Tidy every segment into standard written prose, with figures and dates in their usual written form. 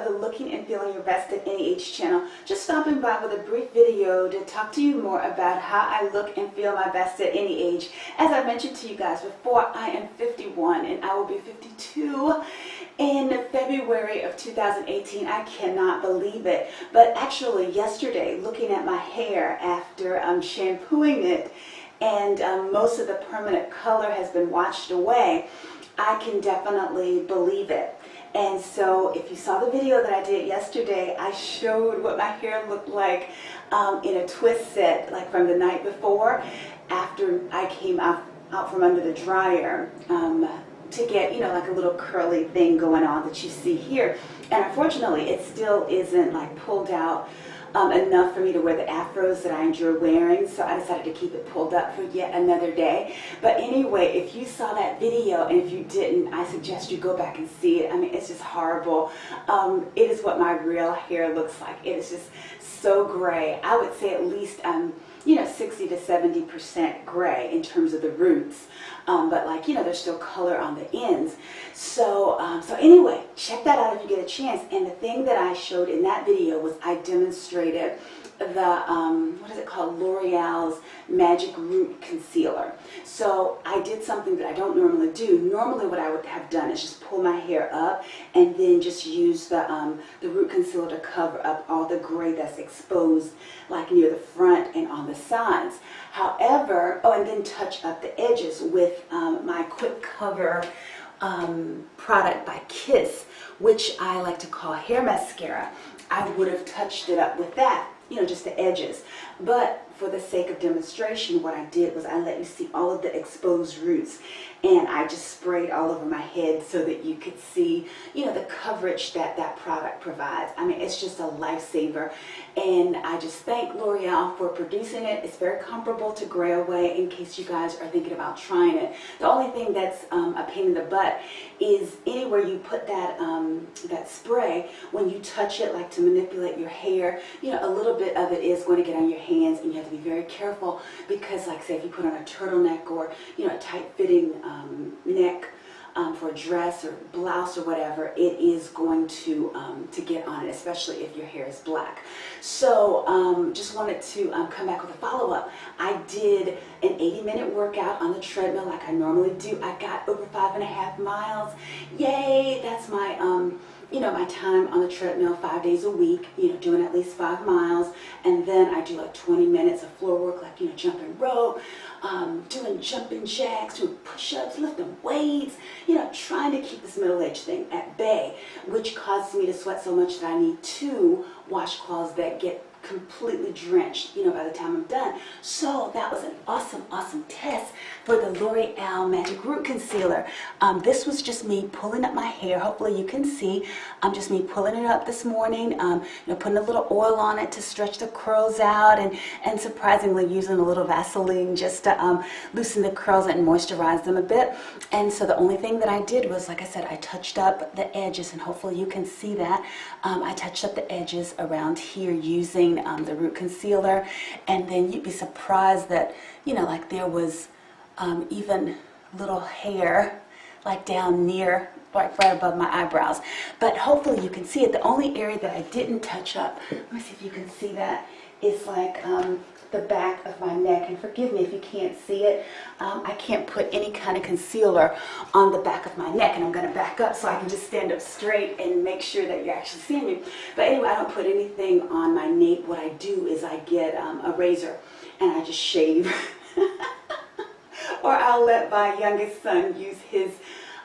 the Looking and Feeling Your Best at Any Age channel. Just stopping by with a brief video to talk to you more about how I look and feel my best at any age. As I mentioned to you guys before, I am 51 and I will be 52 in February of 2018. I cannot believe it. But actually yesterday, looking at my hair after shampooing it and most of the permanent color has been washed away, I can definitely believe it. And so if you saw the video that I did yesterday, I showed what my hair looked like in a twist set, like from the night before, after I came out from under the dryer to get, you know, like a little curly thing going on that you see here. And unfortunately, it still isn't like pulled out enough for me to wear the afros that I enjoy wearing, so I decided to keep it pulled up for yet another day. But anyway, if you saw that video, and if you didn't, I suggest you go back and see it. I mean, it's just horrible. It is what my real hair looks like. It is just so gray. I would say at least 60 to 70% gray in terms of the roots, but like, there's still color on the ends. So anyway, check that out if you get a chance. And the thing that I showed in that video was I demonstrated the what is it called, L'Oreal's Magic Root Concealer. So I did something that I don't normally do. Normally what I would have done is just pull my hair up and then just use the root concealer to cover up all the gray that's exposed, like near the front and on the sides. However, and then touch up the edges with my Quick Cover product by Kiss, which I like to call hair mascara. I would have touched it up with that, just the edges. But for the sake of demonstration, what I did was I let you see all of the exposed roots, and I just sprayed all over my head so that you could see, the coverage that that product provides. I mean, it's just a lifesaver, and I just thank L'Oreal for producing it. It's very comparable to Gray Away, in case you guys are thinking about trying it. The only thing that's a pain in the butt is anywhere you put that that spray, when you touch it, like to manipulate your hair, a little bit of it is going to get on your hands, and you have to be very careful because, like, say if you put on a turtleneck or a tight-fitting neck for a dress or blouse or whatever, it is going to get on it, especially if your hair is black. So just wanted to come back with a follow-up. I did an 80-minute workout on the treadmill like I normally do. I got over 5.5 miles. Yay! That's my my time on the treadmill 5 days a week, doing at least 5 miles. And then I do like 20 minutes of floor work, like, jumping rope, doing jumping jacks, doing push-ups, lifting weights, trying to keep this middle-aged thing at bay, which causes me to sweat so much that I need 2 washcloths that get completely drenched, by the time I'm done. So that was an awesome test for the L'Oreal Magic Root Concealer. This was just me pulling up my hair. Hopefully you can see. Just me pulling it up this morning, putting a little oil on it to stretch the curls out, and surprisingly using a little Vaseline just to loosen the curls and moisturize them a bit. And so the only thing that I did was, like I said, I touched up the edges, and hopefully you can see that. I touched up the edges around here using the root concealer, and then you'd be surprised that like there was even little hair like down near right above my eyebrows. But hopefully you can see it. The only area that I didn't touch up, let me see if you can see that, is like the back of my neck. And forgive me if you can't see it. I can't put any kind of concealer on the back of my neck, and I'm going to back up so I can just stand up straight and make sure that you're actually seeing me. But anyway, I don't put anything on my nape. What I do is I get a razor and I just shave. Or I'll let my youngest son use his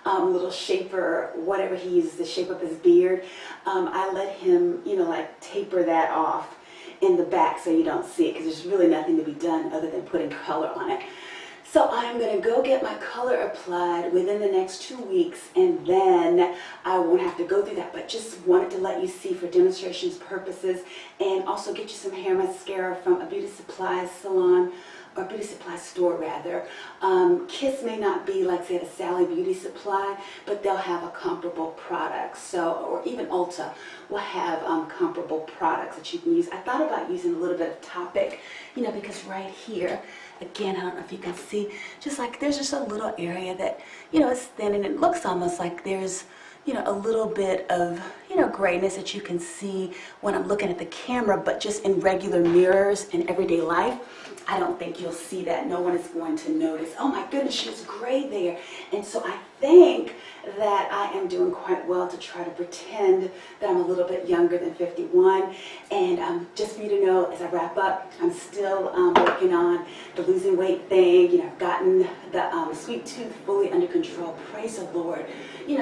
little shaper, whatever he uses to shape up his beard. I let him, like taper that off in the back so you don't see it, because there's really nothing to be done other than putting color on it. So I'm going to go get my color applied within the next 2 weeks, and then I won't have to go through that. But just wanted to let you see for demonstrations purposes, and also get you some hair mascara from a beauty supply salon, or beauty supply store rather. Kiss may not be like, say, the Sally Beauty Supply, but they'll have a comparable product. So, or even Ulta will have comparable products that you can use. I thought about using a little bit of Topic, because right here, again, I don't know if you can see, just like there's just a little area that, is thin, and it looks almost like there's, a little bit of, grayness that you can see when I'm looking at the camera, but just in regular mirrors in everyday life, I don't think you'll see that. No one is going to notice, oh my goodness, she's gray there. And so I think that I am doing quite well to try to pretend that I'm a little bit younger than 51. And just for you to know, as I wrap up, I'm still working on the losing weight thing. I've gotten the sweet tooth fully under control. Praise the Lord.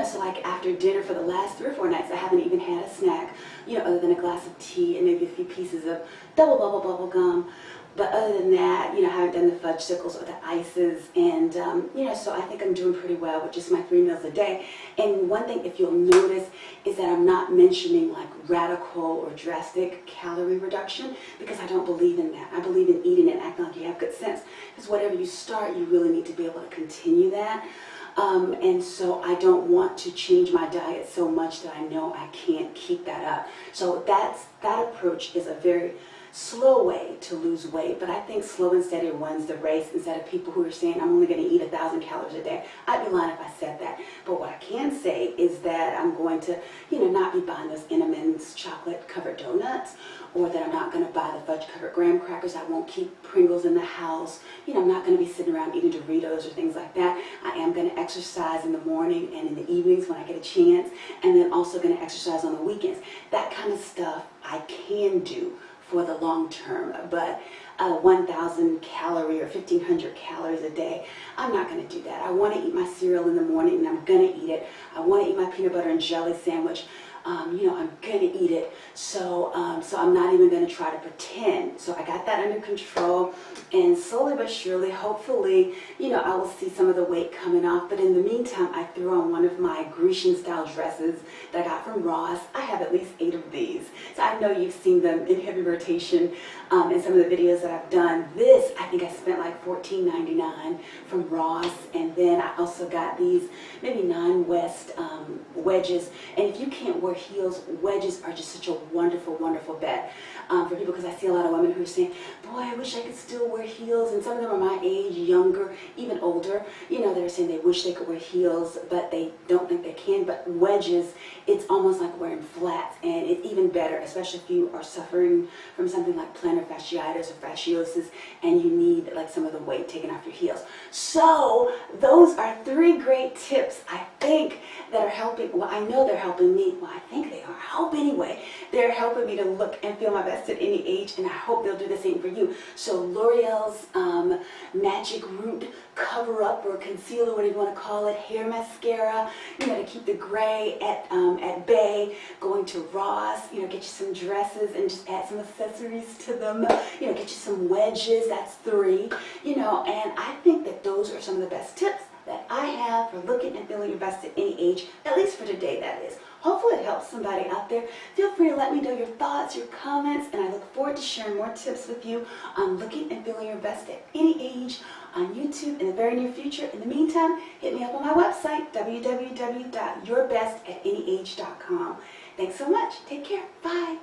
So like after dinner for the last 3 or 4 nights, I haven't even had a snack, other than a glass of tea and maybe a few pieces of double bubble gum. But other than that, I haven't done the fudgesicles or the ices, and so I think I'm doing pretty well with just my 3 meals a day. And one thing, if you'll notice, is that I'm not mentioning like radical or drastic calorie reduction, because I don't believe in that. I believe in eating and acting like you have good sense, because whatever you start, you really need to be able to continue that. And so I don't want to change my diet so much that I know I can't keep that up. So that approach is a very slow way to lose weight, but I think slow and steady wins the race, instead of people who are saying I'm only going to eat 1,000 calories a day. I'd be lying if I said that. But what I can say is that I'm going to, not be buying those M&M's chocolate covered donuts, or that I'm not going to buy the fudge covered graham crackers. I won't keep Pringles in the house. I'm not going to be sitting around eating Doritos or things like that. I am going to exercise in the morning and in the evenings when I get a chance, and then also going to exercise on the weekends. That kind of stuff I can do for the long term, but 1,000 calorie or 1,500 calories a day, I'm not going to do that. I want to eat my cereal in the morning, and I'm going to eat it. I want to eat my peanut butter and jelly sandwich. I'm going to eat it. So I'm not even going to try to pretend. So I got that under control, and slowly but surely, hopefully, I will see some of the weight coming off. But in the meantime, I threw on one of my Grecian style dresses that I got from Ross. I have at least 8 of these. So I know you've seen them in heavy rotation in some of the videos that I've done. This, I think I spent like $14.99 from Ross. And then I also got these maybe 9 West wedges. And if you can't wear heels, wedges are just such a wonderful, wonderful bet for people, because I see a lot of women who are saying, boy, I wish I could still wear heels. And some of them are my age, younger, even older. They're saying they wish they could wear heels, but they don't think they can. But wedges, it's almost like wearing flats, and it's even better, especially if you are suffering from something like plantar fasciitis or fasciosis, and you need like some of the weight taken off your heels. So those are 3 great tips, I think, that are helping. Well, I know they're helping me. Well, I think they are. I hope anyway. They're helping me to look and feel my best at any age, and I hope they'll do the same for you. So L'Oreal's Magic Root Cover Up or Concealer, whatever you want to call it, hair mascara, to keep the gray at bay. Going to Ross, get you some dresses and just add some accessories to them. Get you some wedges. That's 3. And I think that those are some of the best tips that I have for looking and feeling your best at any age, at least for today, that is. Hopefully it helps somebody out there. Feel free to let me know your thoughts, your comments, and I look forward to sharing more tips with you on looking and feeling your best at any age on YouTube in the very near future. In the meantime, hit me up on my website, www.yourbestataanyage.com. Thanks so much. Take care. Bye.